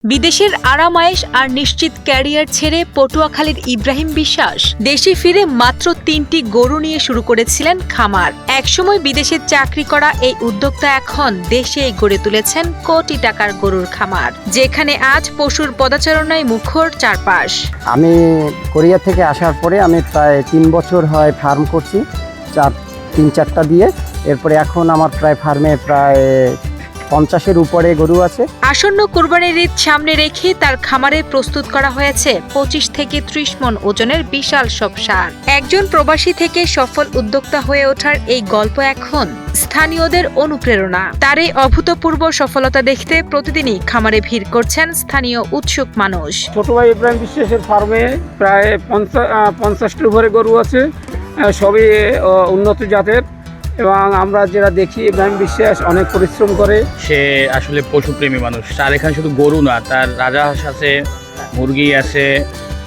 বিদেশের আরাম-আয়েশ আর নিশ্চিত ক্যারিয়ার ছেড়ে পটুয়াখালীর ইব্রাহিম বিশ্বাস দেশে ফিরে মাত্র ৩টি গরু নিয়ে শুরু করেছিলেন খামার। একসময় বিদেশে চাকরি করা এই উদ্যোক্তা এখন দেশেই গড়ে তুলেছেন কোটি টাকার গরুর খামার, যেখানে আজ পশুর পদাচারণায় মুখর চারপাশ। আমি কোরিয়া থেকে আসার পরে আমি প্রায় ৩ বছর হয় ফার্ম করছি, ৩-৪টা দিয়ে। এরপরে এখন আমার প্রায় ফার্মে প্রায় 50-এর উপরে গরু আছে। আসন্ন কুরবানির ঈদ সামনে রেখে তার খামারে প্রস্তুত করা হয়েছে 25 থেকে 30 মণ ওজনের বিশাল সব ষাঁড়। একজন প্রবাসী থেকে সফল উদ্যোক্তা হয়ে ওঠার এই গল্প এখন স্থানীয়দের অনুপ্রেরণা। তার এই অভূতপূর্ব সফলতা দেখতে প্রতিদিনই খামারে ভিড় করছেন স্থানীয় উৎসুক মানুষ। ছোট ভাই ইব্রাহিম বিশ্বাসের ফার্মে প্রায় 50-টির উপরে গরু আছে, সবই উন্নত জাতের। এবং আমরা যেটা দেখি ইব্রাহিম বিশ্বাস অনেক পরিশ্রম করে। সে আসলে পশুপ্রেমী মানুষ। তার এখানে শুধু গরু না, তার রাজহাঁস আছে, মুরগি আছে,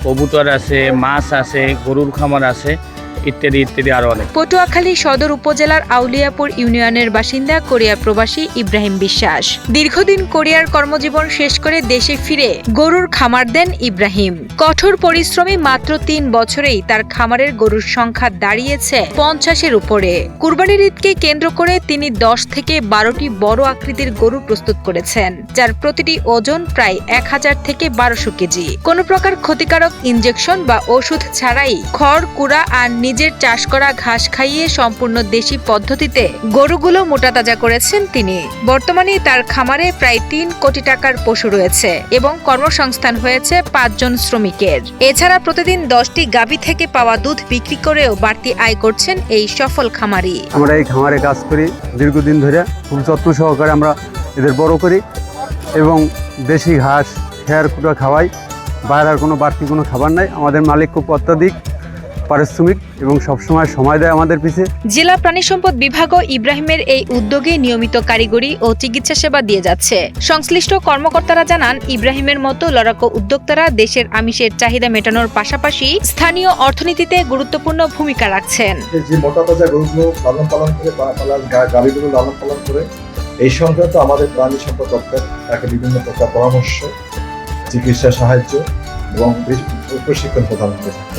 কবুতর আছে, মাছ আছে, গরুর খামার আছে, ইত্যাদি ইত্যাদি আরো অনেক। পটুয়াখালী সদর উপজেলার আউলিয়াপুর ইউনিয়নের বাসিন্দা কোরিয়া প্রবাসী ইব্রাহিম বিশ্বাস দীর্ঘদিন কোরিয়ার কর্মজীবন শেষ করে দেশে ফিরে গরুর খামার দেন ইব্রাহিম। কঠোর পরিশ্রমী মাত্র ৩ বছরেই তার খামারের গরুর সংখ্যা দাঁড়িয়েছে 50-এর উপরে। কুরবানির ঈদকে কেন্দ্র করে তিনি 10 থেকে 12টি বড় আকৃতির গরু প্রস্তুত করেছেন, যার প্রতিটি ওজন প্রায় 1000 থেকে 1200 কেজি। কোনো প্রকার ক্ষতিকারক ইনজেকশন বা ওষুধ ছাড়াই খড়, কুড়া আর নিজের চাষ করা ঘাস খাইয়ে সম্পূর্ণ দেশি পদ্ধতিতে গরুগুলো মোটাতাজা করেছেন তিনি। বর্তমানে তার খামারে প্রায় ৩ কোটি টাকার পশু রয়েছে এবং কর্মসংস্থান হয়েছে 5 জন শ্রমিকের। এছাড়া প্রতিদিন 10টি গাভী থেকে পাওয়া দুধ বিক্রি করেও বাড়তি আয় করছেন এই সফল খামারি। আমরা এই খামারে কাজ করি দীর্ঘদিন ধরে, খুব যত্ন সহকারে আমরা এদের বড় করি এবং দেশি ঘাস, খেয়ার কুটা খাওয়াই। বাইরের কোনো বাড়তি কোনো খাবার নাই। আমাদের মালিক খুব অত্যাধিক পারিশ্রমিক এবং সবসময় সময় দেয় আমাদের পিছে। জেলা প্রাণী সম্পদ বিভাগও ইব্রাহিমের এই উদ্যোগে নিয়মিত কারিগরি ও চিকিৎসা সেবা দিয়ে যাচ্ছে। সংশ্লিষ্ট কর্মকর্তারা জানান, ইব্রাহিমের মতো লড়াকু উদ্যোক্তারা দেশের আমিষের চাহিদা মেটানোর পাশাপাশি স্থানীয় অর্থনীতিতে গুরুত্বপূর্ণ ভূমিকা রাখছেন। যে মোটাতাজা গরুগুলো লালন পালন করে, গাভীগুলো লালন পালন করে, এই সংক্রান্ত আমাদের প্রাণী সম্পদ দপ্তর তাকে বিভিন্ন প্রকার পরামর্শ, চিকিৎসা সাহায্য এবং প্রশিক্ষণ প্রদান করে।